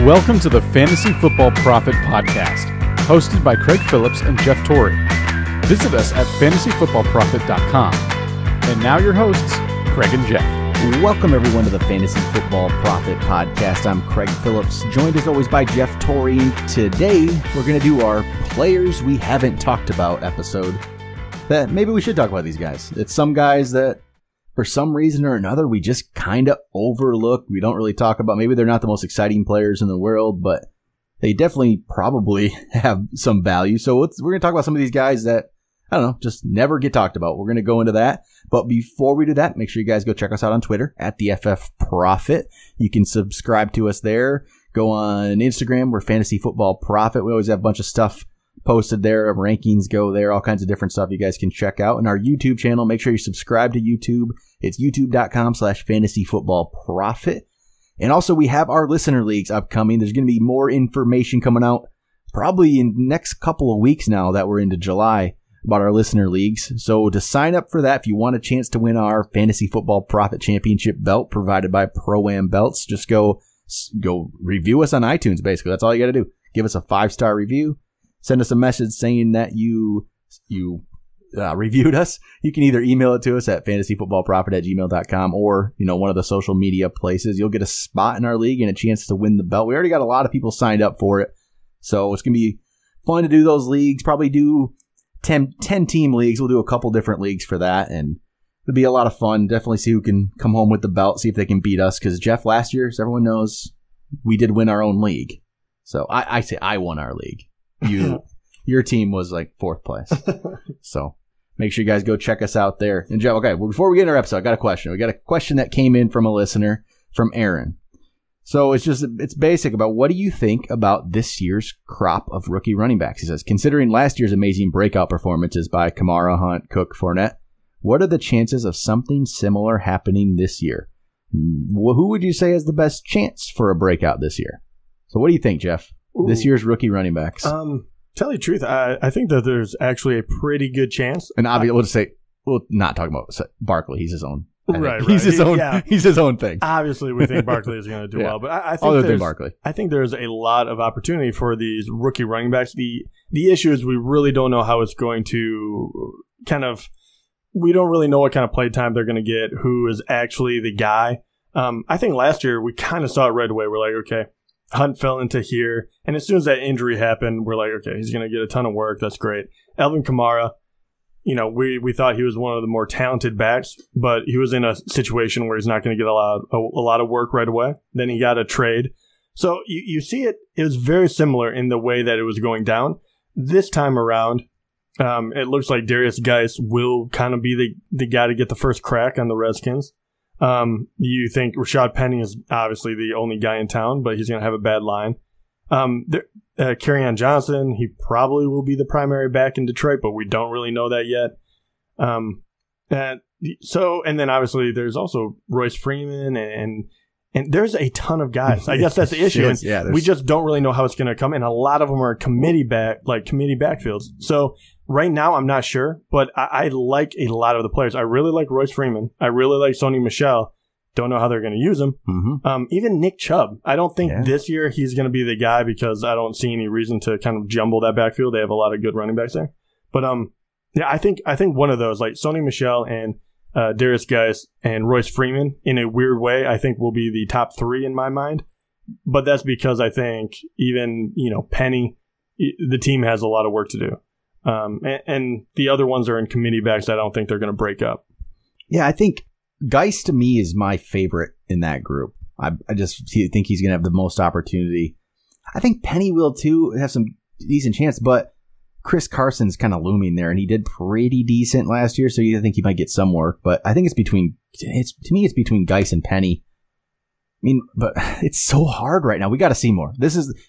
Welcome to the Fantasy Football Prophet podcast, hosted by Craig Phillips and Jeff Torrey. Visit us at fantasyfootballprophet.com. And now your hosts, Craig and Jeff. Welcome everyone to the Fantasy Football Prophet podcast. I'm Craig Phillips, joined as always by Jeff Torrey. Today, we're going to do our Players We Haven't Talked About episode. That maybe we should talk about these guys. It's some guys that, for some reason or another, we just kind of overlook. We don't really talk about. Maybe they're not the most exciting players in the world, but they definitely probably have some value. So we're going to talk about some of these guys that, I don't know, just never get talked about. We're going to go into that. But before we do that, make sure you guys go check us out on Twitter at the FF Prophet. You can subscribe to us there. Go on Instagram. We're Fantasy Football Prophet. We always have a bunch of stuff posted there. Rankings go there. All kinds of different stuff you guys can check out. And our YouTube channel, make sure you subscribe to YouTube. It's youtube.com/fantasyfootballprophet. And also we have our listener leagues upcoming. There's going to be more information coming out probably in the next couple of weeks now that we're into July about our listener leagues. So to sign up for that, if you want a chance to win our Fantasy Football Prophet Championship belt provided by Pro-Am Belts, just go review us on iTunes, basically. That's all you got to do. Give us a 5-star review. Send us a message saying that you reviewed us. You can either email it to us at fantasyfootballprophet@gmail.com or, one of the social media places. You'll get a spot in our league and a chance to win the belt. We already got a lot of people signed up for it. So it's going to be fun to do those leagues. Probably do 10 team leagues. We'll do a couple different leagues for that. And it'll be a lot of fun. Definitely see who can come home with the belt. See if they can beat us. Because Jeff, last year, as everyone knows, we did win our own league. So I say I won our league. Your team was like 4th place. So make sure you guys go check us out there. And Jeff, okay, before we get into our episode, I got a question. We got a question that came in from a listener, from Aaron. So it's basic about what do you think about this year's crop of rookie running backs? He says, considering last year's amazing breakout performances by Kamara, Hunt, Cook, Fournette, what are the chances of something similar happening this year? Who would you say has the best chance for a breakout this year? So what do you think, Jeff? This year's rookie running backs. Tell you the truth, I think that there's actually a pretty good chance. And obviously, we'll just say, we'll not talk about Barkley. He's his own. Right. He's his own. Yeah. He's his own thing. Obviously, we think Barkley is going to do well, but I think there's a lot of opportunity for these rookie running backs. The issue is we really don't know how it's going to we don't really know what kind of play time they're going to get. Who is actually the guy? I think last year we kind of saw it right away. We're like, okay, Hunt fell into here, and as soon as that injury happened, we're like, okay, he's going to get a ton of work. That's great. Alvin Kamara, we thought he was one of the more talented backs, but he was in a situation where he's not going to get a lot of work right away. Then he got a trade. So you see it was very similar in the way that it was going down. This time around, it looks like Darius Geis will kind of be the guy to get the first crack on the Redskins. You think Rashad Penny is obviously the only guy in town, but he's going to have a bad line. Kerryon Johnson, he probably will be the primary back in Detroit, but we don't really know that yet. And then obviously there's also Royce Freeman and there's a ton of guys. I guess that's the issue. We just don't really know how it's going to come in. A lot of them are committee backfields. So right now I'm not sure, but I like a lot of the players. I really like Royce Freeman. I really like Sony Michel. Don't know how they're going to use him. Mm-hmm. Even Nick Chubb. I don't think this year he's going to be the guy because I don't see any reason to kind of jumble that backfield. They have a lot of good running backs there. But I think one of those, like Sony Michel and Darius Geis and Royce Freeman, in a weird way, I think will be the top 3 in my mind. But that's because I think even Penny, the team has a lot of work to do. And the other ones are in committee backs. I don't think they're going to break up. Yeah, I think Geis to me is my favorite in that group. I just think he's going to have the most opportunity. I think Penny will too have some decent chance, but Chris Carson's kind of looming there, and he did pretty decent last year, so you think he might get some work. But I think it's between Geis and Penny. I mean, but it's so hard right now. We got to see more.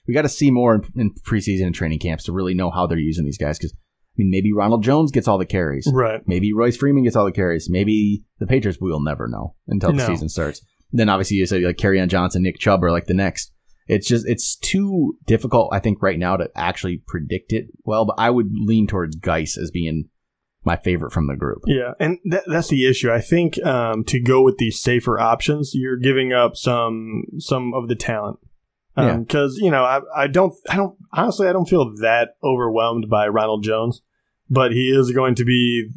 We got to see more in preseason and training camps to really know how they're using these guys. Because maybe Ronald Jones gets all the carries, right? Maybe Royce Freeman gets all the carries. Maybe the Patriots. We will never know until the season starts. Then obviously you say like Kerryon Johnson, Nick Chubb are like the next. It's too difficult, I think, right now to actually predict it well. But I would lean towards Geis as being my favorite from the group. Yeah, and that's the issue. I think to go with these safer options, you're giving up some of the talent. Because, I don't feel that overwhelmed by Ronald Jones, but he's going to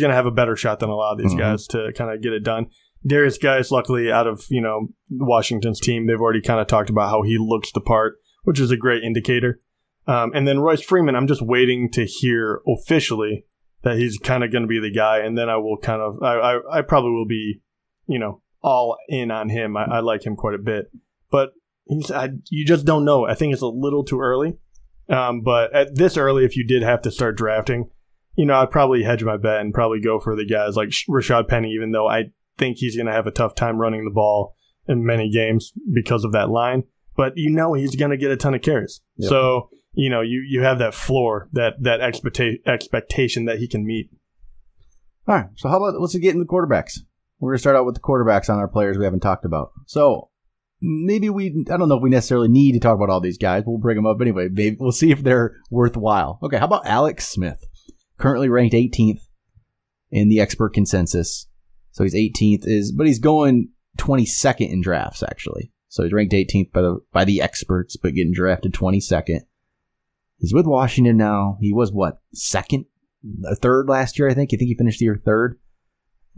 have a better shot than a lot of these guys to kind of get it done. Darius Geis, luckily out of, Washington's team, they've already kind of talked about how he looks the part, which is a great indicator. And then Royce Freeman, I'm just waiting to hear officially that he's kind of going to be the guy, and then I will I probably will be, all in on him. I like him quite a bit. But you just don't know. I think it's a little too early. But at this early, if you did have to start drafting, I'd probably hedge my bet and probably go for the guys like Rashad Penny, even though I think he's going to have a tough time running the ball in many games because of that line. But he's going to get a ton of carries. Yep. So, you have that floor, that expectation that he can meet. All right. So how about let's get into the quarterbacks. We're going to start out with the quarterbacks on our players we haven't talked about. So maybe I don't know if we necessarily need to talk about all these guys. We'll bring them up anyway. Maybe we'll see if they're worthwhile. Okay. How about Alex Smith? Currently ranked 18th in the expert consensus. So he's 18th, but he's going 22nd in drafts, actually. So he's ranked 18th by the experts, but getting drafted 22nd. He's with Washington now. He was, third last year, I think. You think he finished the year third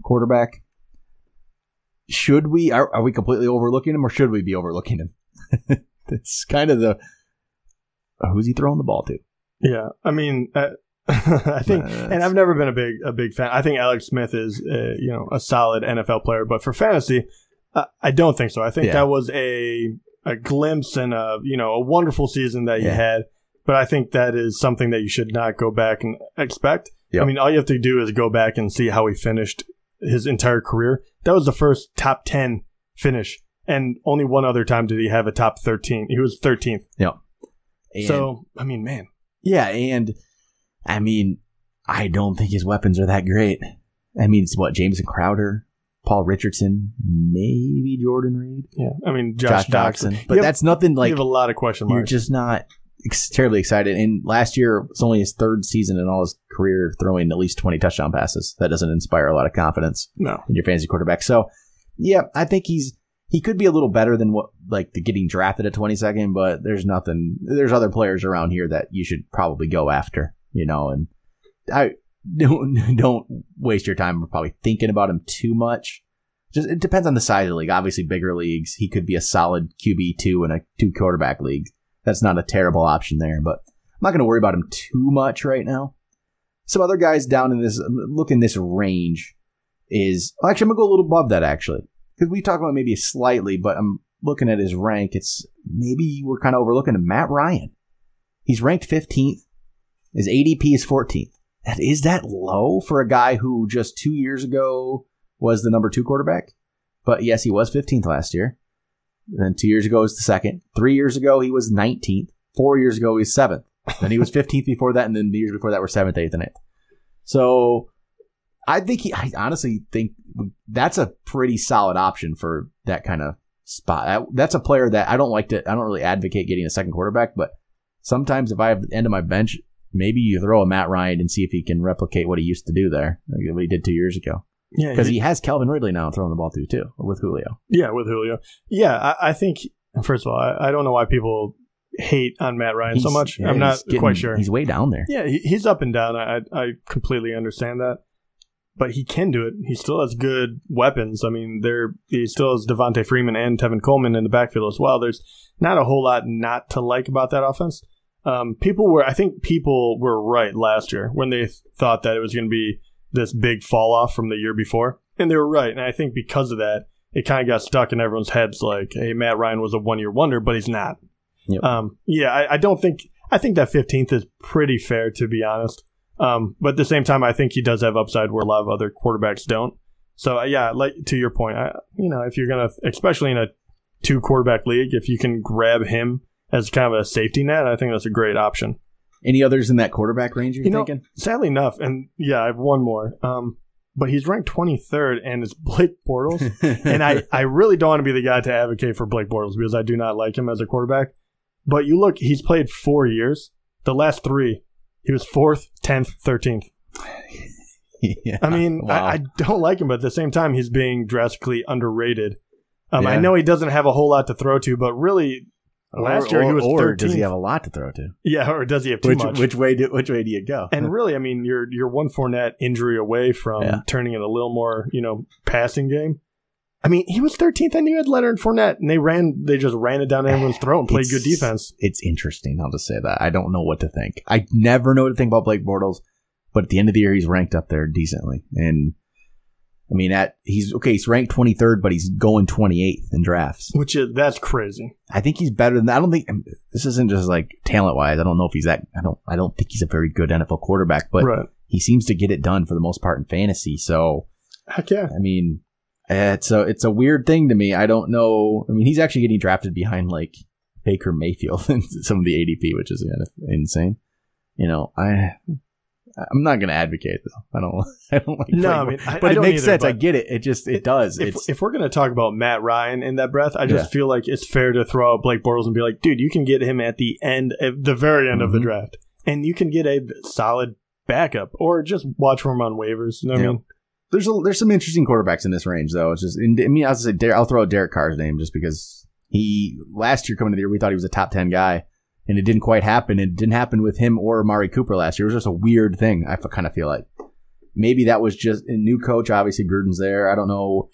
quarterback? Are we completely overlooking him, or should we be overlooking him? It's kind of who's he throwing the ball to? Yeah, I mean, I think, and I've never been a big fan. I think Alex Smith is, a solid NFL player, but for fantasy, I don't think so. I think that was a glimpse and a wonderful season that he had, but I think that is something that you should not go back and expect. Yep. I mean, all you have to do is go back and see how he finished his entire career. That was the first top 10 finish, and only one other time did he have a top 13. He was 13th. Yeah. So, I mean, man. Yeah, and I mean, I don't think his weapons are that great. I mean, it's Jameson Crowder, Paul Richardson, maybe Jordan Reed. Yeah, I mean, Josh Doxson. But that's nothing like... You have a lot of question marks. You're just not terribly excited. And last year, it's only his third season in all his career throwing at least 20 touchdown passes. That doesn't inspire a lot of confidence in your fantasy quarterback. So, yeah, I think he could be a little better than the getting drafted at 22nd, but there's other players around here that you should probably go after, and I don't waste your time probably thinking about him too much. Just it depends on the size of the league. Obviously, bigger leagues, he could be a solid QB2 in a 2-quarterback league. That's not a terrible option there, but I'm not going to worry about him too much right now. Some other guys down in this range is actually I'm going to go a little above that actually, because we talk about maybe slightly, but I'm looking at his rank. It's maybe we're kind of overlooking him. Matt Ryan. He's ranked 15th. His ADP is 14th. Is that low for a guy who just 2 years ago was the number 2 quarterback? But yes, he was 15th last year. Then 2 years ago, he was the second. 3 years ago, he was 19th. 4 years ago, he was 7th. Then he was 15th before that, and then the years before that were 7th, 8th, and 8th. So I honestly think that's a pretty solid option for that kind of spot. That's a player that I don't really advocate getting a second quarterback, but sometimes if I have the end of my bench, maybe you throw a Matt Ryan and see if he can replicate what he used to do there, like what he did 2 years ago. Yeah, because he has Calvin Ridley now throwing the ball to too with Julio. Yeah, with Julio. Yeah, I think, first of all, I don't know why people hate on Matt Ryan so much. I'm not quite sure. He's way down there. Yeah, he's up and down. I completely understand that. But he can do it. He still has good weapons. I mean, he still has Devontae Freeman and Tevin Coleman in the backfield as well. There's not a whole lot not to like about that offense. I think people were right last year when they thought that it was going to be this big fall off from the year before. And they were right. And I think because of that, it kind of got stuck in everyone's heads like, hey, Matt Ryan was a one-year wonder, but he's not. Yep. I think that 15th is pretty fair, to be honest. But at the same time, I think he does have upside where a lot of other quarterbacks don't. So, yeah, like to your point, if you're going to, especially in a 2-quarterback league, if you can grab him as kind of a safety net, I think that's a great option. Any others in that quarterback range you're thinking? Sadly enough, and yeah, I have one more. But he's ranked 23rd, and it's Blake Bortles. And I really don't want to be the guy to advocate for Blake Bortles because I do not like him as a quarterback. But you look, he's played 4 years. The last 3, he was 4th, 10th, 13th. Yeah, I mean, wow. I don't like him, but at the same time, he's being drastically underrated. I know he doesn't have a whole lot to throw to, but really, Last year he was 13th. Or does he have a lot to throw to? Yeah, or does he have too much? Which way do you go? And really, I mean, you're one Fournette injury away from turning it a little more, passing game. I mean, he was 13th, and you had Leonard Fournette, and they just ran it down everyone's throat and played good defense. It's interesting. I'll just say that. I don't know what to think. I never know what to think about Blake Bortles, but at the end of the year, he's ranked up there decently. And I mean, he's ranked 23rd, but he's going 28th in drafts. That's crazy. I think he's better than that. I don't think this isn't just like talent wise. I don't know if he's that. I don't think he's a very good NFL quarterback, but he seems to get it done for the most part in fantasy. So, heck yeah. I mean, it's a weird thing to me. I don't know. I mean, he's actually getting drafted behind like Baker Mayfield in some of the ADP, which is kind of insane. I'm not going to advocate though. I don't like. No, but it makes sense. I get it. It does. If we're going to talk about Matt Ryan in that breath, I just feel like it's fair to throw out Blake Bortles and be like, dude, you can get him at the very end of the draft, and you can get a solid backup, or just watch for him on waivers. You know what I mean? There's some interesting quarterbacks in this range though. It's just, I'll throw out Derek Carr's name just because last year coming to the year we thought he was a top 10 guy. And it didn't quite happen. It didn't happen with him or Amari Cooper last year. It was just a weird thing, I kind of feel like. Maybe that was just a new coach. Obviously, Gruden's there. I don't know.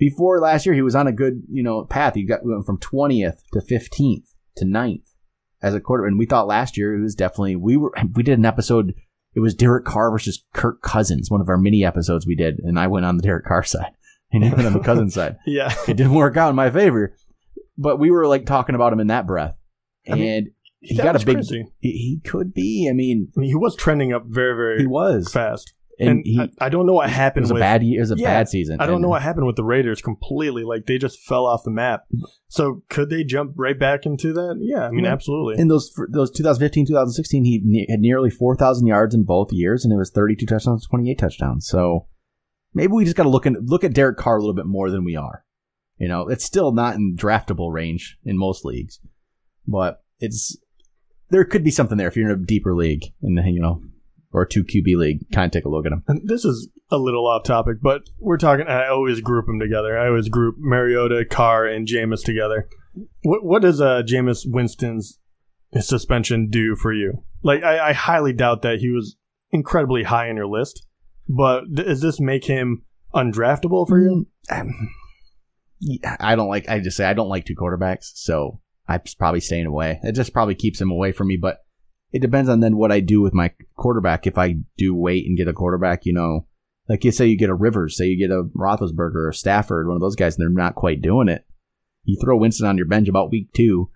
Before last year, he was on a good path. He went from 20th to 15th to 9th as a quarterback. And we thought last year it was definitely – we did an episode. It was Derek Carr versus Kirk Cousins, one of our mini episodes we did. And I went on the Derek Carr side and he went on the Cousins side. Yeah. It didn't work out in my favor. But we were like talking about him in that breath. And he got a big. He could be. I mean, he was trending up very, very fast. And I don't know what happened. It was a bad season. I don't know what happened with the Raiders completely. Like they just fell off the map. So could they jump right back into that? Yeah, I mean, absolutely. In those 2015, 2016, he had nearly 4,000 yards in both years, and it was 32 touchdowns, 28 touchdowns. So maybe we just got to look at Derek Carr a little bit more than we are. It's still not in draftable range in most leagues. But there could be something there if you're in a deeper league or a 2 QB league. Kind of take a look at them. And this is a little off topic, but we're talking. I always group them together. I always group Mariota, Carr, and Jameis together. What does Jameis Winston's suspension do for you? Like I highly doubt that he was incredibly high on your list, but does this make him undraftable for you? I don't like 2 quarterbacks, so I'm probably staying away. It just probably keeps him away from me, but it depends on then what I do with my quarterback. If I do wait and get a quarterback, like you say you get a Rivers, say you get a Roethlisberger or a Stafford, one of those guys, and they're not quite doing it. You throw Winston on your bench about week 2,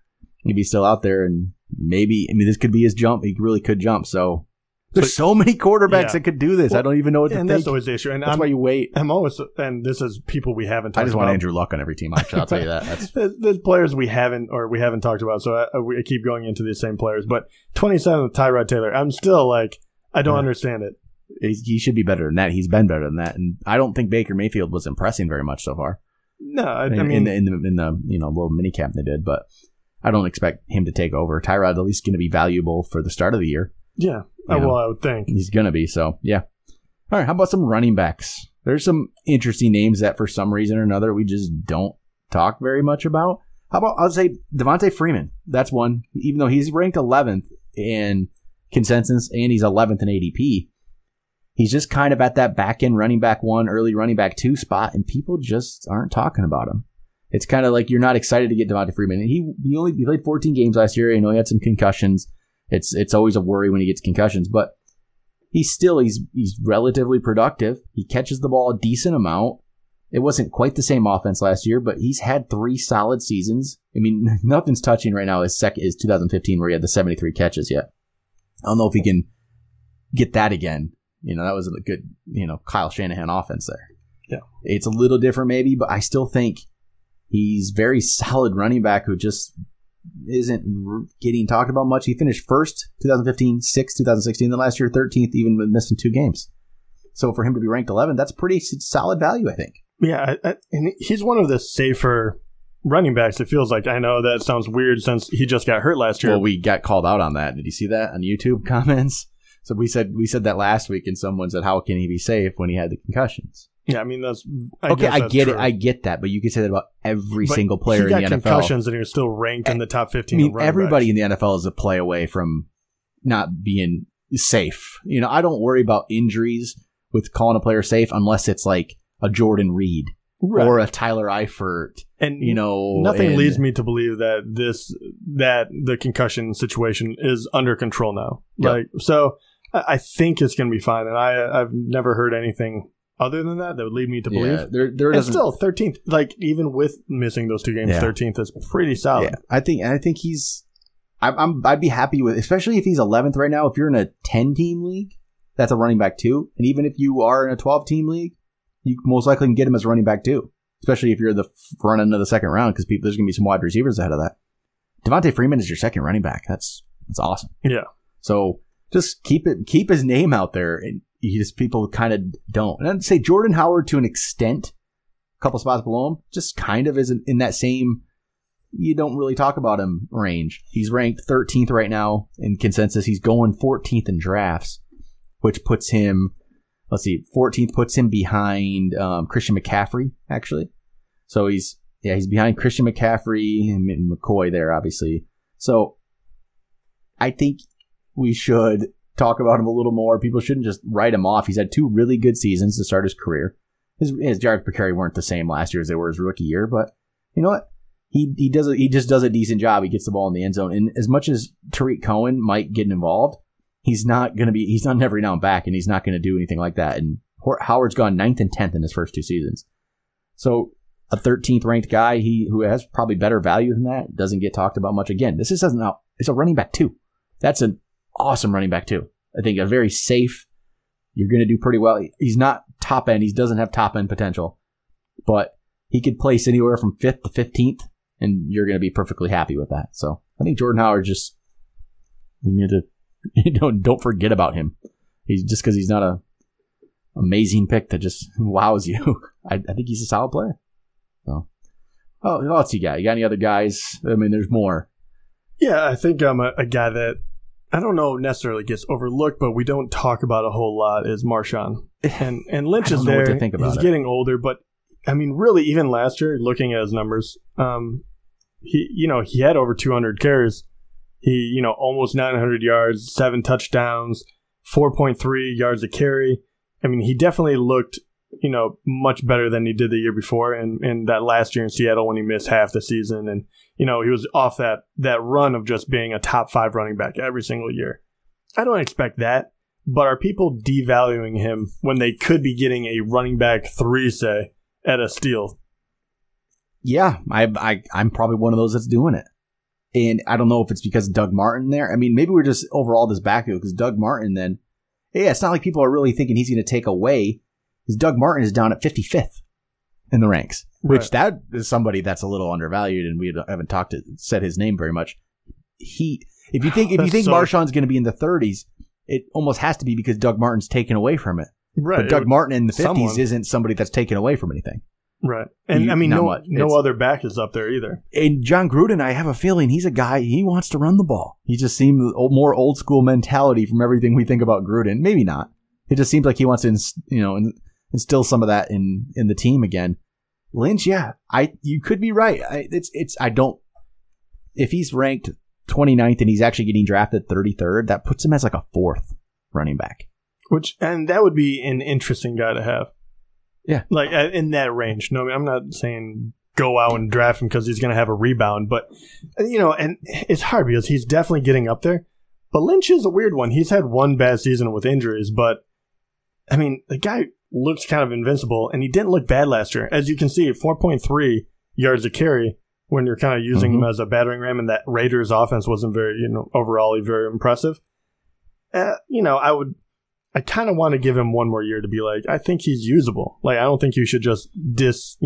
if he's still out there, and maybe, this could be his jump. He really could jump, so... There's so many quarterbacks that could do this. I don't even know what to think. And that's always the issue. And that's why you wait. And this is people we haven't talked about. I just want Andrew Luck on every team. I'll tell you that. There's players we haven't talked about, so I keep going into the same players. But 27th, Tyrod Taylor. I'm still like, I don't understand it. He should be better than that. He's been better than that. And I don't think Baker Mayfield was impressing very much so far. No, I mean... In the little minicamp they did. But I don't expect him to take over. Tyrod at least going to be valuable for the start of the year. Yeah. Well, I would think. He's going to be, so, yeah. All right, how about some running backs? There's some interesting names that for some reason or another we just don't talk very much about. How about, I'll say, Devontae Freeman. That's one. Even though he's ranked 11th in consensus and he's 11th in ADP, he's just kind of at that back-end running back 1, early running back 2 spot, and people just aren't talking about him. It's kind of like you're not excited to get Devontae Freeman. And he played 14 games last year. He had some concussions. It's always a worry when he gets concussions, but he's relatively productive. He catches the ball a decent amount. It wasn't quite the same offense last year, but he's had 3 solid seasons. I mean, nothing's touching right now. His second is 2015, where he had the 73 catches yet. I don't know if he can get that again. That was a good, Kyle Shanahan offense there. Yeah, it's a little different maybe, but I still think he's very solid running back who just isn't getting talked about much. He finished first 2015, 6th 2016, then last year 13th, even with missing 2 games. So for him to be ranked 11th, that's pretty solid value, I think. Yeah, and he's one of the safer running backs, it feels like. I know that sounds weird since he just got hurt last year. Well, we got called out on that. Did you see that on YouTube comments? So we said that last week, and someone said, how can he be safe when he had the concussions? Yeah, I mean, I get it. I get that, but you can say that about every single player in the NFL. He got concussions and he was still ranked in the top 15. I mean, everybody in the NFL is a play away from not being safe. I don't worry about injuries with calling a player safe unless it's like a Jordan Reed or a Tyler Eifert. And nothing leads me to believe that the concussion situation is under control now. Yep. So I think it's going to be fine. And I've never heard anything other than that would lead me to believe. It's still 13th. Even with missing those 2 games, 13th is pretty solid. Yeah, I think he's. I'd be happy with, especially if he's 11th right now. If you're in a 10-team league, that's a running back 2. And even if you are in a 12-team league, you most likely can get him as running back 2. Especially if you're the front end of the second round, because there's going to be some wide receivers ahead of that. Devontae Freeman is your second running back. That's awesome. Yeah. So just keep his name out there, and people kind of don't. And I'd say Jordan Howard to an extent, a couple spots below him, just kind of is in that same. You don't really talk about him range. He's ranked 13th right now in consensus. He's going 14th in drafts, which puts him. Let's see, 14th puts him behind Christian McCaffrey, actually. So he's behind Christian McCaffrey and McCoy there, obviously. So I think we should talk about him a little more. People shouldn't just write him off. He's had 2 really good seasons to start his career. His yards per carry weren't the same last year as they were his rookie year, but you know what? He just does a decent job. He gets the ball in the end zone. And as much as Tariq Cohen might get involved, he's not an every now and back, and he's not going to do anything like that. And Howard's gone 9th and 10th in his first 2 seasons. So a 13th ranked guy, who has probably better value than that, doesn't get talked about much. Again, it's a running back 2. That's an awesome running back 2. I think a very safe. You're going to do pretty well. He's not top end. He doesn't have top end potential, but he could place anywhere from 5th to 15th, and you're going to be perfectly happy with that. So I think Jordan Howard we need to don't forget about him. He's just because he's not a amazing pick that just wows you. I think he's a solid player. So, who else you got? You got any other guys? I mean, there's more. Yeah, I think I'm a guy that I don't know necessarily gets overlooked, but we don't talk about a whole lot is Marshawn. And Lynch is there. He's getting older, but I mean, really, even last year, looking at his numbers, he had over 200 carries. He, almost 900 yards, 7 touchdowns, 4.3 yards a carry. I mean, he definitely looked, much better than he did the year before, and that last year in Seattle when he missed half the season, and he was off that run of just being a top 5 running back every single year. I don't expect that, but are people devaluing him when they could be getting a running back 3, say, at a steal? Yeah, I'm probably one of those that's doing it. And I don't know if it's because of Doug Martin there. I mean, maybe we're just overall this backfield because Doug Martin then, it's not like people are really thinking he's going to take away, because Doug Martin is down at 55th in the ranks, which that is somebody that's a little undervalued, and we haven't said his name very much. If you think Marshawn's going to be in the 30s, it almost has to be because Doug Martin's taken away from it. Right. But Doug Martin in the 50s isn't somebody that's taken away from anything. Right. And no other back is up there either. And John Gruden, I have a feeling he's a guy, he wants to run the ball. He just seems more old school mentality from everything we think about Gruden. Maybe not. It just seems like he wants to, instill some of that in the team again. Lynch, you could be right. If he's ranked 29th and he's actually getting drafted 33rd, that puts him as like a 4th running back. And that would be an interesting guy to have. Yeah. Like in that range. No, I'm not saying go out and draft him because he's going to have a rebound, but and it's hard because he's definitely getting up there. But Lynch is a weird one. He's had one bad season with injuries, but I mean, the guy looks kind of invincible, and he didn't look bad last year. As you can see, 4.3 yards a carry when you're kind of using him as a battering ram, and that Raiders offense wasn't very, overall very impressive. I kind of want to give him one more year to be like, I think he's usable. Like, I don't think you should just just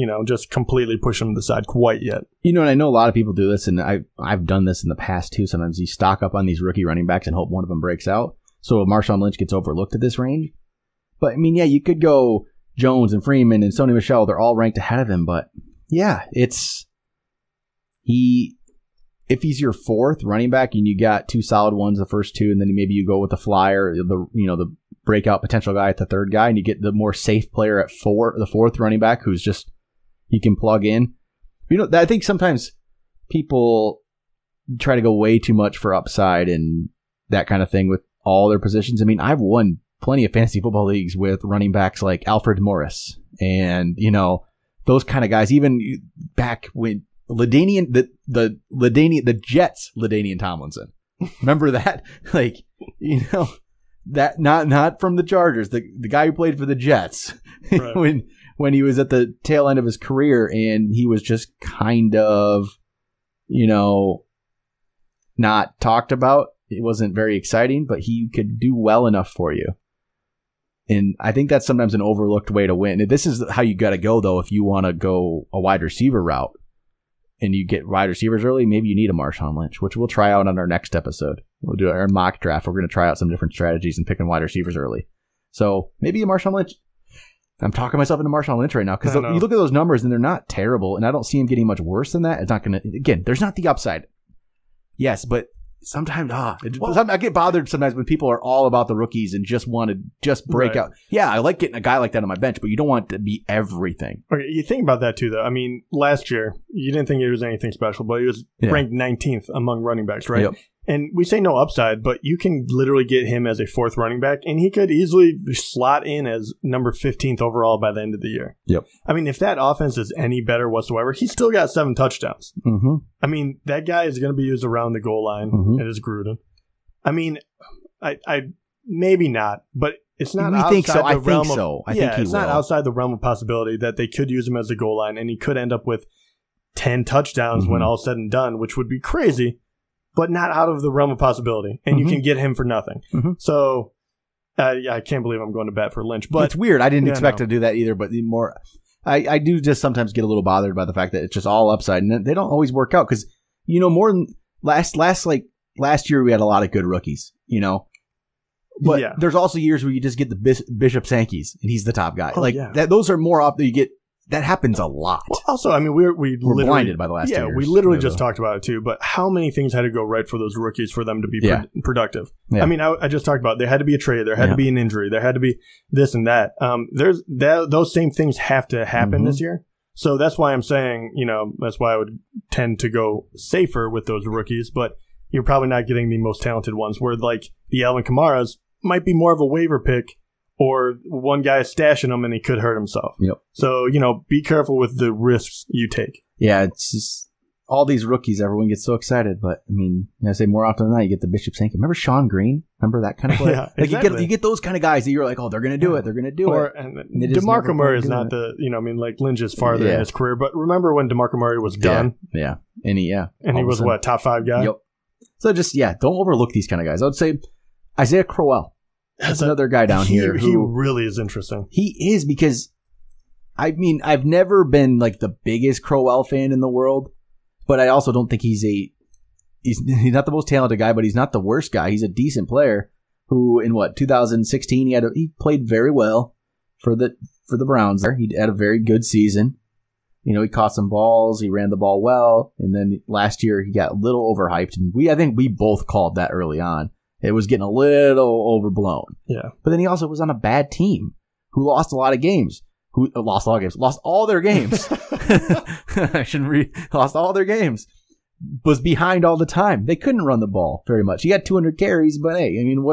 completely push him to the side quite yet. And I know a lot of people do this, and I've done this in the past too. Sometimes you stock up on these rookie running backs and hope one of them breaks out. So Marshawn Lynch gets overlooked at this range. But, I mean, you could go Jones and Freeman and Sony Michel. They're all ranked ahead of him. But, if he's your 4th running back and you got 2 solid ones, the first 2, and then maybe you go with the flyer, the breakout potential guy at the third guy, and you get the more safe player at the fourth running back who's just, you can plug in. I think sometimes people try to go way too much for upside and that kind of thing with all their positions. I mean, I've won plenty of fantasy football leagues with running backs like Alfred Morris and, those kind of guys, even back when the Jets, LaDainian Tomlinson. Remember that? That not from the Chargers, the guy who played for the Jets right. when he was at the tail end of his career, and he was just kind of, not talked about. It wasn't very exciting, but he could do well enough for you. And I think that's sometimes an overlooked way to win. This is how you got to go, though, if you want to go a wide receiver route and you get wide receivers early. Maybe you need a Marshawn Lynch, which we'll try out on our next episode. We'll do our mock draft. We're going to try out some different strategies and picking wide receivers early. So maybe a Marshawn Lynch. I'm talking myself into Marshawn Lynch right now because you look at those numbers and they're not terrible, and I don't see him getting much worse than that. It's not going to, again, there's not the upside. Yes, but sometimes I get bothered sometimes when people are all about the rookies and just want to just break out. Yeah, I like getting a guy like that on my bench, but you don't want it to be everything. Okay, you think about that too, though. I mean, last year, you didn't think he was anything special, but he was ranked 19th among running backs, right? Yep. And we say no upside, but you can literally get him as a fourth running back, and he could easily slot in as number 15th overall by the end of the year. Yep. I mean, if that offense is any better whatsoever, he's still got 7 touchdowns. Mm-hmm. I mean, that guy is going to be used around the goal line. It is Gruden. I mean, I maybe not, but it's not outside the realm of... I think it's not outside the realm of possibility that they could use him as a goal line, and he could end up with 10 touchdowns when all said and done, which would be crazy. But not out of the realm of possibility. And you can get him for nothing. So, I can't believe I'm going to bat for Lynch. But it's weird. I didn't expect to do that either. But I do just sometimes get a little bothered by the fact that it's just all upside. And they don't always work out. Because, more than last year, we had a lot of good rookies, But there's also years where you just get the Bishop Sankey's and he's the top guy. Those are more often you get. That happens a lot. Well, also, I mean, we're blinded by the last 2 years. Yeah, we literally just talked about it too. But how many things had to go right for those rookies for them to be productive? Yeah. I mean, I just talked about there had to be a trade, there had to be an injury, there had to be this and that. Those same things have to happen this year. So that's why I'm saying, that's why I would tend to go safer with those rookies. But you're probably not getting the most talented ones. Where like the Alvin Kamaras might be more of a waiver pick. Or one guy is stashing him and he could hurt himself. Yep. So, be careful with the risks you take. Yeah, it's just all these rookies, everyone gets so excited. But, I mean, I say more often than not, you get the Bishop Sankey. Remember Sean Green? Remember that kind of player? Yeah, exactly. You get those kind of guys that you're like, oh, they're going to do it. They're going to do it. And DeMarco Murray is not like Lynch is farther in his career. But remember when DeMarco Murray was done? Yeah. And he was what, top 5 guy? Yep. So just, don't overlook these kind of guys. I would say Isaiah Crowell. That's another guy down here. He really is interesting. He is because, I mean, I've never been like the biggest Crowell fan in the world, but I also don't think he's not the most talented guy, but he's not the worst guy. He's a decent player who in 2016 he played very well for the Browns there. He had a very good season. He caught some balls, he ran the ball well, and then last year he got a little overhyped, and I think we both called that early on. It was getting a little overblown. Yeah. But then he also was on a bad team who lost a lot of games. Lost all their games. Lost all their games. Was behind all the time. They couldn't run the ball very much. He had 200 carries, but hey, I mean,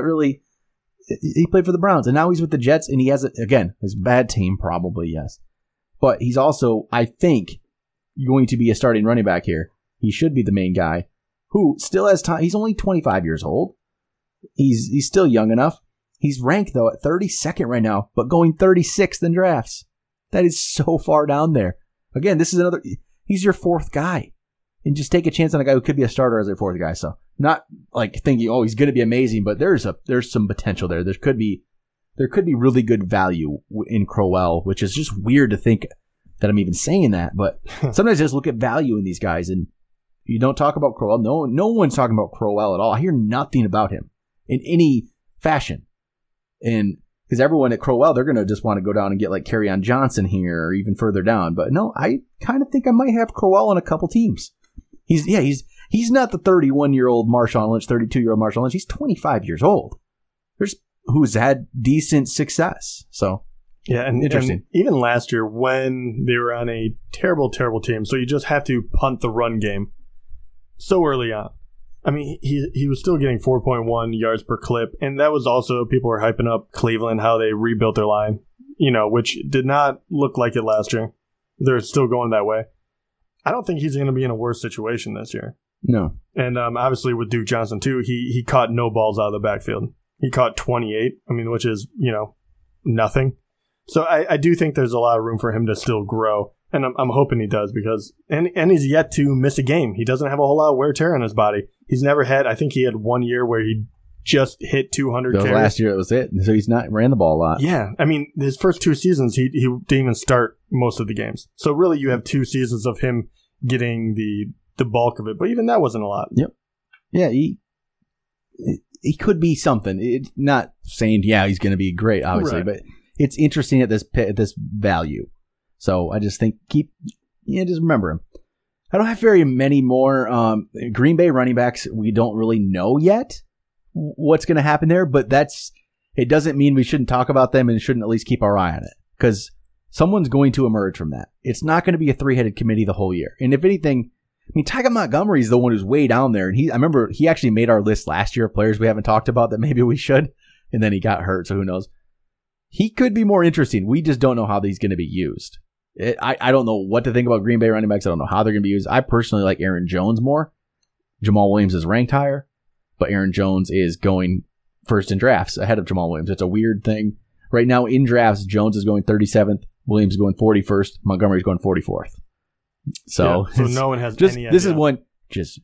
he played for the Browns, and now he's with the Jets, and he has, again, his bad team, probably, yes. But he's also, I think, going to be a starting running back here. He should be the main guy who still has time. He's only 25 years old. He's still young enough. He's ranked, though, at 32nd right now, but going 36th in drafts. That is so far down there. Again, this is he's your fourth guy. And just take a chance on a guy who could be a starter as a fourth guy. So not like thinking, oh, he's going to be amazing, but there's some potential there. There could be really good value in Crowell, which is just weird to think that I'm even saying that. But sometimes I just look at value in these guys, and you don't talk about Crowell. No one's talking about Crowell at all. I hear nothing about him in any fashion. And because everyone at Crowell, they're going to just want to go down and get like Kerryon Johnson here or even further down. But no, I kind of think I might have Crowell on a couple teams. He's not the 31-year-old Marshawn Lynch, 32-year-old Marshawn Lynch. He's 25 years old. There's who's had decent success. So yeah, and interesting. And even last year when they were on a terrible, terrible team, so you just have to punt the run game so early on. I mean, he was still getting 4.1 yards per clip, and that was also, people were hyping up Cleveland, how they rebuilt their line, which did not look like it last year. They're still going that way. I don't think he's going to be in a worse situation this year. No. And obviously with Duke Johnson, too, he caught no balls out of the backfield. He caught 28, which is, nothing. So I do think there's a lot of room for him to still grow. And I'm hoping he does because and he's yet to miss a game. He doesn't have a whole lot of wear and tear on his body. He's never had, I think he had 1 year where he just hit 200 carries. Last year, that was it. So he's not ran the ball a lot. Yeah. I mean, his first 2 seasons, he didn't even start most of the games. So really, you have 2 seasons of him getting the bulk of it. But even that wasn't a lot. Yep. Yeah, he could be something. It's not saying, he's going to be great, obviously. Right. But it's interesting at this value. So I just think just remember him. I don't have very many more Green Bay running backs. We don't really know yet what's going to happen there, but it doesn't mean we shouldn't talk about them and shouldn't at least keep our eye on it because someone's going to emerge from that. It's not going to be a 3-headed committee the whole year. And if anything, Ty Montgomery is the one who's way down there. And I remember he actually made our list last year of players we haven't talked about that maybe we should. And then he got hurt, so who knows? He could be more interesting. We just don't know how he's going to be used. I don't know what to think about Green Bay running backs. I don't know how they're going to be used. I personally like Aaron Jones more. Jamal Williams is ranked higher, but Aaron Jones is going first in drafts ahead of Jamal Williams. It's a weird thing. Right now in drafts, Jones is going 37th, Williams is going 41st, Montgomery's going 44th. So no one has any idea. This is one, just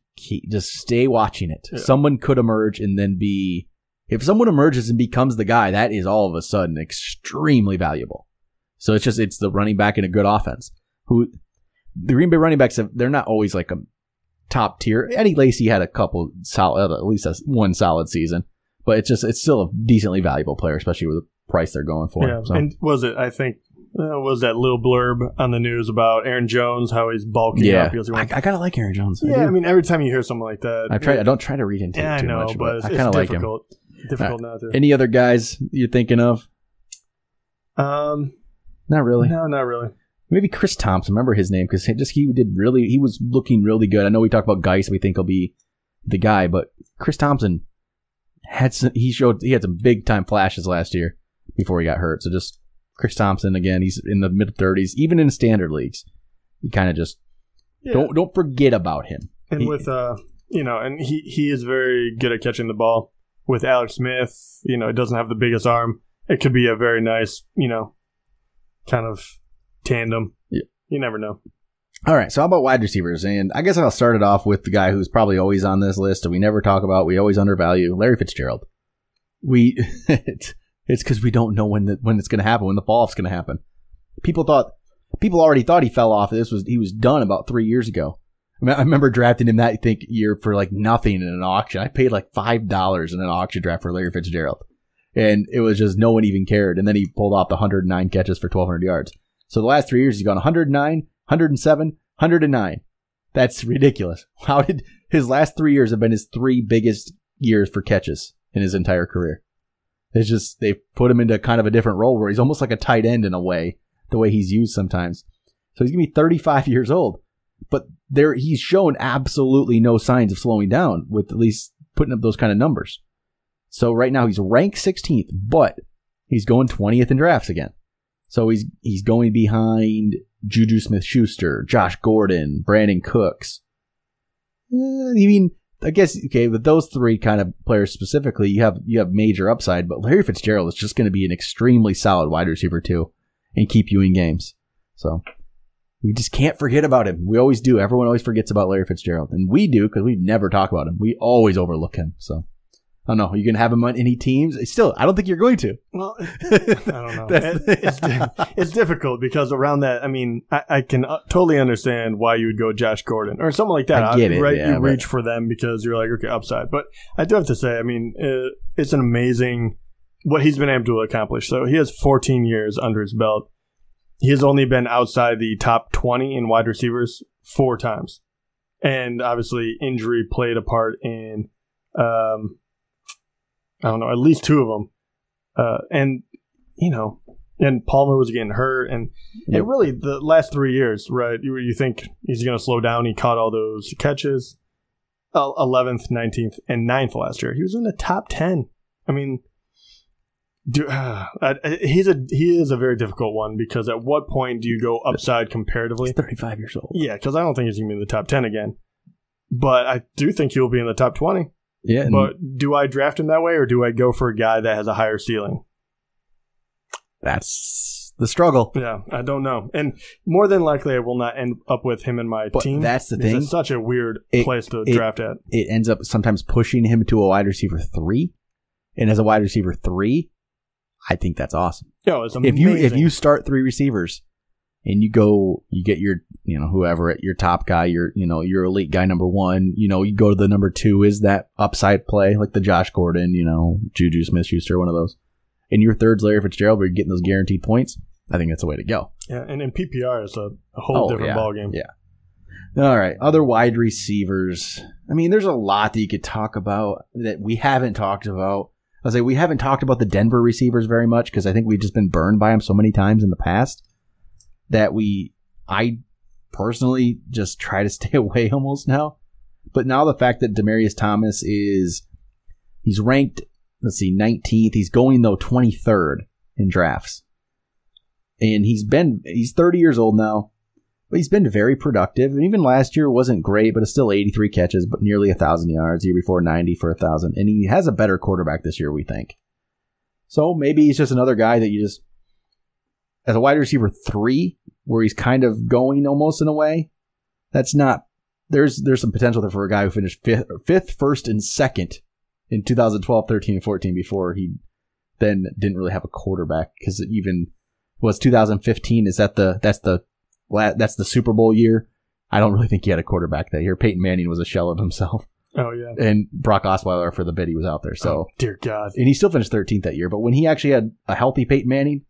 stay watching it. Yeah. Someone could emerge and then if someone emerges and becomes the guy, that is all of a sudden extremely valuable. So it's the running back in a good offense. The Green Bay running backs, they're not always like a top tier. Eddie Lacy had a couple solid, at least one solid season, but it's still a decently valuable player, especially with the price they're going for. Yeah, so. And was that little blurb on the news about Aaron Jones, how he's bulking up? I kind of like Aaron Jones. Yeah, every time you hear something like that. I don't try to read into it too much, but I kind of like him. Difficult not to. Any other guys you're thinking of? Not really. No, not really. Maybe Chris Thompson. Remember his name because he was looking really good. I know we talked about Geis. We think he'll be the guy, but Chris Thompson had some big time flashes last year before he got hurt. So just Chris Thompson again. He's in the mid-30s, even in standard leagues. You kind of just don't forget about him. And and he is very good at catching the ball. With Alex Smith, he doesn't have the biggest arm. It could be a very nice, kind of tandem. Yeah. You never know. All right, so how about wide receivers? And I guess I'll start it off with the guy who's probably always on this list and we never talk about, we always undervalue, Larry Fitzgerald. It's because we don't know when it's going to happen, when the fall-off's going to happen. People already thought he fell off. He was done about 3 years ago. I remember drafting him that year for like nothing in an auction. I paid like $5 in an auction draft for Larry Fitzgerald. And it was just no one even cared. And then he pulled off the 109 catches for 1,200 yards. So the last 3 years, he's gone 109, 107, 109. That's ridiculous. How did his last 3 years have been his 3 biggest years for catches in his entire career? It's just, they put him into kind of a different role where he's almost like a tight end in a way, the way he's used sometimes. So he's going to be 35 years old. But he's shown absolutely no signs of slowing down with at least putting up those kind of numbers. So right now he's ranked 16th, but he's going 20th in drafts again. So he's going behind Juju Smith-Schuster, Josh Gordon, Brandon Cooks. I guess, okay, with those 3 kind of players specifically, you have major upside, but Larry Fitzgerald is just going to be an extremely solid wide receiver too and keep you in games. So we just can't forget about him. We always do. Everyone always forgets about Larry Fitzgerald. And we do because we never talk about him. We always overlook him. So, I don't know. Are you going to have him on any teams? Still, I don't think you're going to. Well, I don't know. It's difficult because around that, I can totally understand why you would go Josh Gordon or something like that. I get it. Right? Yeah, you reach for them because you're like, okay, upside. But I do have to say, it's an amazing what he's been able to accomplish. So he has 14 years under his belt. He has only been outside the top 20 in wide receivers 4 times. And obviously injury played a part in, at least 2 of them. And Palmer was getting hurt. And really, the last 3 years, right, you think he's going to slow down. He caught all those catches, 11th, 19th, and 9th last year. He was in the top 10. I mean, he is a very difficult one, because at what point do you go upside comparatively? He's 35 years old. Yeah, because I don't think he's going to be in the top 10 again. But I do think he'll be in the top 20. Yeah. But do I draft him that way, or do I go for a guy that has a higher ceiling? That's the struggle. Yeah, I don't know. And more than likely, I will not end up with him in my team. That's the thing. It's such a weird place to draft at. It ends up sometimes pushing him to a wide receiver 3. And as a wide receiver 3, I think that's awesome. It's amazing. If you start 3 receivers and you get your, whoever at your top guy, your elite guy number 1, you go to the number 2 is that upside play, like the Josh Gordon, Juju Smith-Schuster, one of those. And your third's Larry Fitzgerald, where you're getting those guaranteed points. I think that's the way to go. Yeah, and in PPR, it's a whole different ballgame. Yeah. All right, other wide receivers. I mean, there's a lot that you could talk about that we haven't talked about. I'll say we haven't talked about the Denver receivers very much, because I think we've just been burned by them so many times in the past that I personally just try to stay away almost now. But now the fact that Demaryius Thomas he's ranked, 19th. He's going, though, 23rd in drafts. And he's 30 years old now, but he's been very productive. And even last year wasn't great, but it's still 83 catches, but nearly 1,000 yards. The year before, 90 for 1,000. And he has a better quarterback this year, we think. So maybe he's just another guy that you just, as a wide receiver 3, where he's kind of going almost in a way, that's not, there's some potential there for a guy who finished 5th, 1st, and 2nd in 2012, 13, and 14 before he then didn't really have a quarterback, because it even was 2015. That's the Super Bowl year. I don't really think he had a quarterback that year. Peyton Manning was a shell of himself. Oh, yeah. And Brock Osweiler for the bit he was out there. So, dear God. And he still finished 13th that year. But when he actually had a healthy Peyton Manning,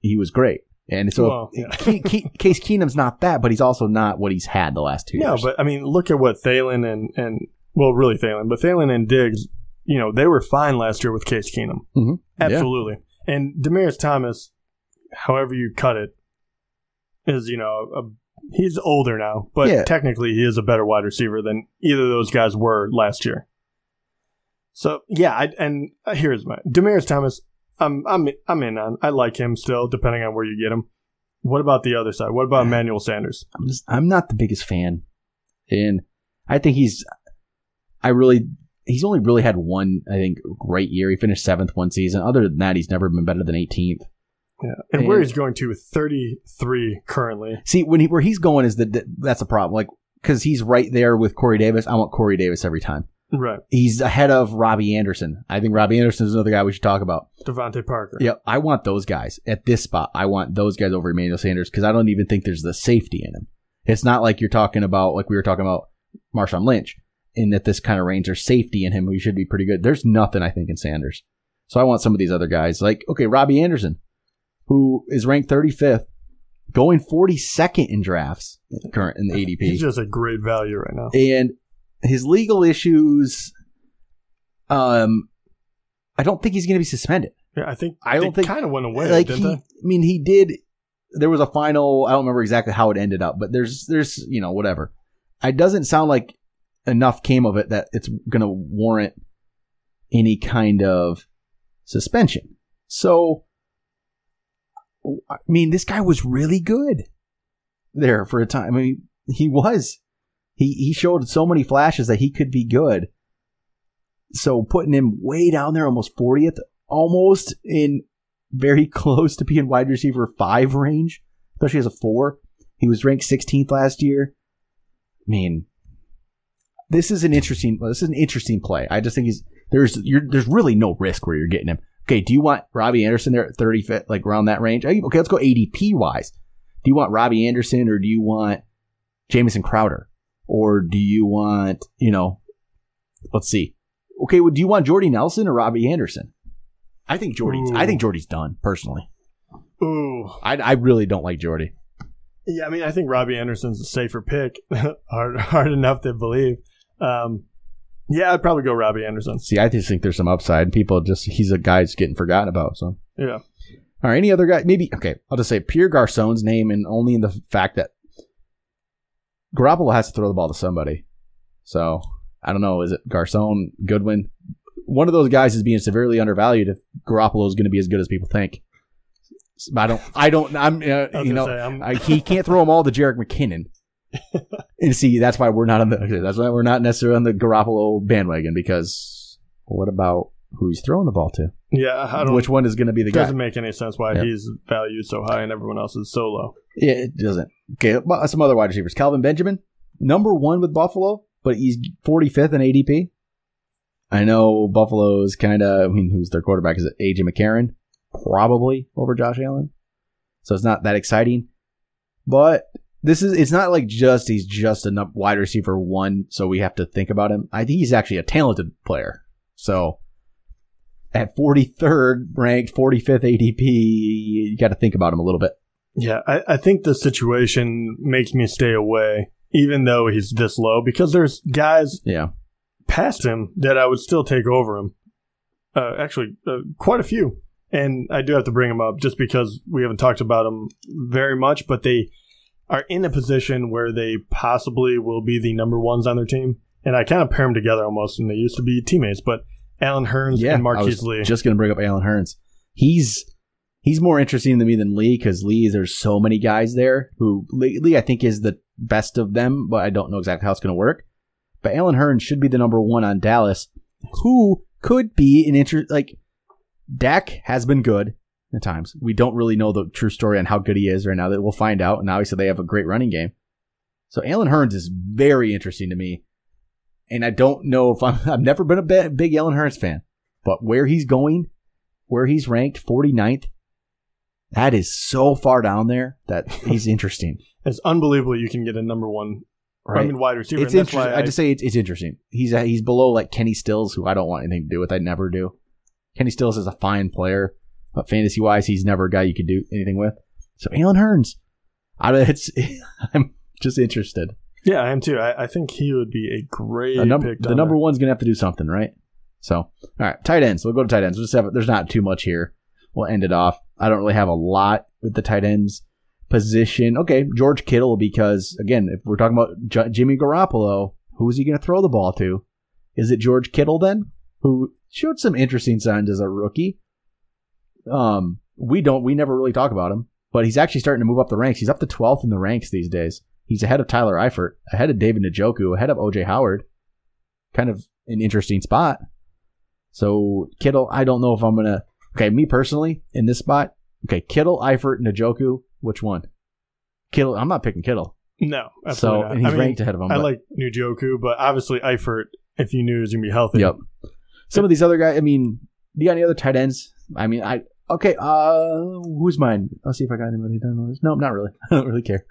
he was great. And so Case Keenum's not that, but he's also not what he's had the last 2 years. No, but I mean, look at what Thielen really Thielen, but Thielen and Diggs, they were fine last year with Case Keenum. Mm-hmm. Absolutely. Yeah. And Demaryius Thomas, however you cut it, is, he's older now, but technically he is a better wide receiver than either of those guys were last year. So, yeah, here's my Demaryius Thomas. I'm in on. I like him still, depending on where you get him. What about the other side? What about Emmanuel Sanders? I'm not the biggest fan, and I think he's only really had one, I think, great year. He finished 7th one season. Other than that, he's never been better than 18th. Yeah, and where he's going to 33 currently. See, where he's going is that's a problem. Like, because he's right there with Corey Davis. I want Corey Davis every time. Right. He's ahead of Robbie Anderson. I think Robbie Anderson is another guy we should talk about. Devontae Parker. Yeah, I want those guys at this spot. I want those guys over Emmanuel Sanders, because I don't even think there's the safety in him. It's not like you're talking about, like we were talking about Marshawn Lynch, in that this kind of range, there's safety in him. He should be pretty good. There's nothing, I think, in Sanders. So I want some of these other guys. Like, okay, Robbie Anderson, who is ranked 35th, going 42nd in drafts in the ADP. He's just a great value right now. And his legal issues, I don't think he's going to be suspended. Yeah, I don't think kind of went away, like didn't they? I mean, he did. There was a final. I don't remember exactly how it ended up, but there's whatever. It doesn't sound like enough came of it that it's going to warrant any kind of suspension. So, I mean, this guy was really good there for a time. I mean, he was. He showed so many flashes that he could be good. So putting him way down there, almost 40th, almost in very close to being wide receiver 5 range, especially as a 4. He was ranked 16th last year. I mean, this is an interesting play. I just think there's really no risk where you're getting him. Okay, do you want Robbie Anderson there at 35th, like around that range? Okay, let's go ADP wise. Do you want Robbie Anderson, or do you want Jamison Crowder? Or do you want, let's see. Okay, well, do you want Jordy Nelson or Robbie Anderson? I think Jordy's done, personally. Ooh. I really don't like Jordy. Yeah, I mean, I think Robbie Anderson's a safer pick. hard enough to believe. Yeah, I'd probably go Robbie Anderson. See, I just think there's some upside. He's a guy that's getting forgotten about. So yeah. All right, any other guy? Maybe, okay, I'll just say Pierre Garçon's name, and only in the fact that Garoppolo has to throw the ball to somebody. So, I don't know. Is it Garçon, Goodwin? One of those guys is being severely undervalued if Garoppolo is going to be as good as people think. He can't throw them all to Jerick McKinnon. And see, that's why we're not necessarily on the Garoppolo bandwagon, because what about who he's throwing the ball to? Yeah, which one is going to be the guy? It doesn't make any sense why he's valued so high and everyone else is so low. Yeah, it doesn't. Okay, some other wide receivers. Calvin Benjamin, number 1 with Buffalo, but he's 45th in ADP. I know Buffalo's who's their quarterback? Is it A.J. McCarron? Probably over Josh Allen. So it's not that exciting. But it's not like he's just a wide receiver 1, so we have to think about him. I think he's actually a talented player. So at 43rd ranked, 45th ADP, you got to think about him a little bit. Yeah, I think the situation makes me stay away, even though he's this low, because there's guys past him that I would still take over him. Actually, quite a few. And I do have to bring them up just because we haven't talked about them very much, but they are in a position where they possibly will be the number 1s on their team. And I kind of pair them together almost, and they used to be teammates, but Allen Hurns and Marquise Lee. Just going to bring up Allen Hurns. He's more interesting to me than Lee, because there's so many guys there who Lee I think is the best of them, but I don't know exactly how it's going to work. But Allen Hurns should be the number 1 on Dallas, who could be an Dak has been good at times. We don't really know the true story on how good he is right now. That we'll find out. And obviously they have a great running game. So Allen Hurns is very interesting to me. And I don't know if I've never been a big Allen Hurns fan, but where he's going, where he's ranked 49th, that is so far down there that he's interesting. It's unbelievable you can get a number 1 wide receiver. It's interesting. I just say it's interesting. He's below like Kenny Stills, who I don't want anything to do with. I never do. Kenny Stills is a fine player, but fantasy-wise, he's never a guy you could do anything with. So Allen Hurns, I'm just interested. Yeah, I am too. I think he would be a great pick. The number 1's going to have to do something, right? So, all right, tight ends. We'll go to tight ends. There's not too much here. We'll end it off. I don't really have a lot with the tight ends position. Okay, George Kittle, because, again, if we're talking about Jimmy Garoppolo, who is he going to throw the ball to? Is it George Kittle then, who showed some interesting signs as a rookie? We never really talk about him, but he's actually starting to move up the ranks. He's up to 12th in the ranks these days. He's ahead of Tyler Eifert, ahead of David Njoku, ahead of O.J. Howard. Kind of an interesting spot. So Kittle, I don't know if I'm going to... Okay, me personally, in this spot, okay, Kittle, Eifert, Njoku, which one? Kittle, I'm not picking Kittle. No, absolutely not. And he's ranked ahead of him. I like Njoku, but obviously Eifert, if you knew he was going to be healthy. Yep. Some of these other guys, do you got any other tight ends? Who's mine? I'll see if I got anybody done. No, not really. I don't really care.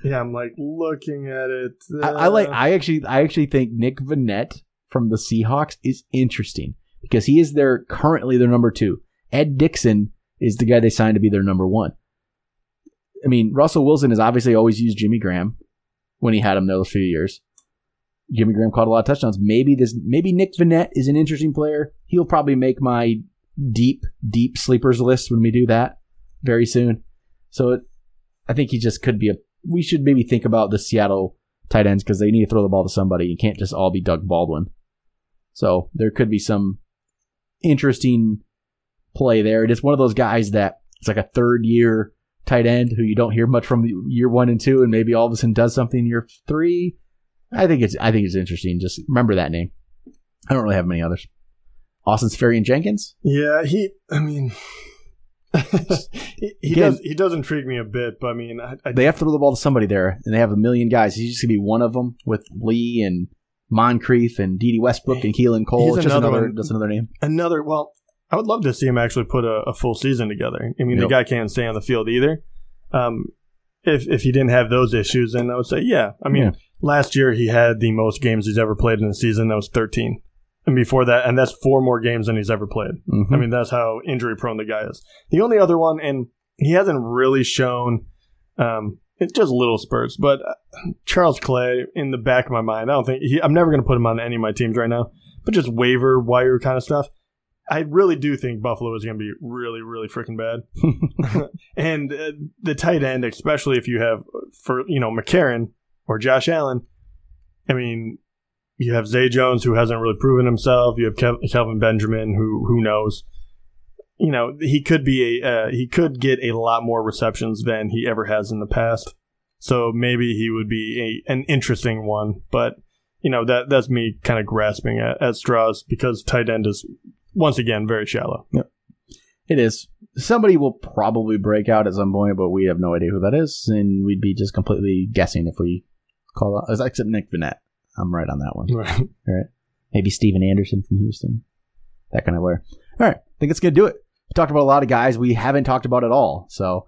Yeah, I'm like looking at it. I actually think Nick Vannett from the Seahawks is interesting because he is currently their number 2. Ed Dickson is the guy they signed to be their number 1. Russell Wilson has obviously always used Jimmy Graham when he had him those few years. Jimmy Graham caught a lot of touchdowns. Maybe Nick Vannett is an interesting player. He'll probably make my deep sleepers list when we do that very soon. So I think he just could be we should maybe think about the Seattle tight ends because they need to throw the ball to somebody. You can't just all be Doug Baldwin. So there could be some interesting play there. It's one of those guys that it's like a third-year tight end who you don't hear much from year 1 and 2, and maybe all of a sudden does something year 3. I think it's interesting. Just remember that name. I don't really have many others. Austin Seferian-Jenkins? Yeah, he does intrigue me a bit, but they have to throw the ball to somebody there, and they have a million guys. He's just going to be one of them with Lee and Moncrief and Dede Westbrook and Keelan Cole. It's just another name. I would love to see him actually put a full season together. The guy can't stay on the field either. If he didn't have those issues, then I would say, last year he had the most games he's ever played in a season. That was 13. And before that, and that's 4 more games than he's ever played. Mm-hmm. That's how injury prone the guy is. The only other one, and he hasn't really shown, it's just little spurts, but Charles Clay, in the back of my mind, I'm never going to put him on any of my teams right now, but just waiver wire kind of stuff. I really do think Buffalo is going to be really, really freaking bad. And the tight end, especially if you have, McCarron or Josh Allen, I mean, you have Zay Jones, who hasn't really proven himself. You have Kelvin Benjamin, who knows. He could get a lot more receptions than he ever has in the past. So maybe he would be an interesting one. But, that's me kind of grasping at straws because tight end is, once again, very shallow. Yep. It is. Somebody will probably break out at some point, but we have no idea who that is, and we'd be just completely guessing if we call out, except Nick Vannett. I'm right on that one. Right. All right. Maybe Steven Anderson from Houston. That kind of player. All right. I think it's going to do it. We talked about a lot of guys we haven't talked about at all, so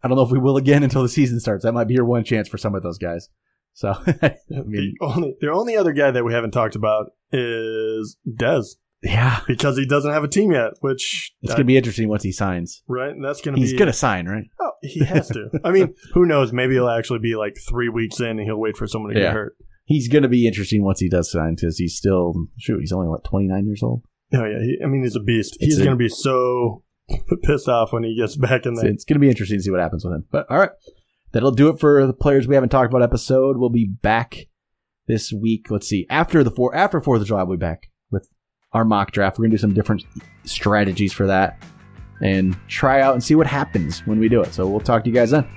I don't know if we will again until the season starts. That might be your one chance for some of those guys. So the only other guy that we haven't talked about is Dez. Yeah, because he doesn't have a team yet, which it's going to be interesting once he signs. Right, and that's going to he's going to sign, right? Oh, he has to. I mean, who knows? Maybe he'll actually be like 3 weeks in, and he'll wait for someone to get hurt. He's going to be interesting once he does sign because he's still he's only 29 years old. Oh yeah, he's a beast. He's going to be so pissed off when he gets back in there. It's going to be interesting to see what happens with him. But all right, that'll do it for the players we haven't talked about episode. We'll be back this week. Let's see, after 4th of July, we'll be back with our mock draft. We're going to do some different strategies for that and try out and see what happens when we do it. So we'll talk to you guys then.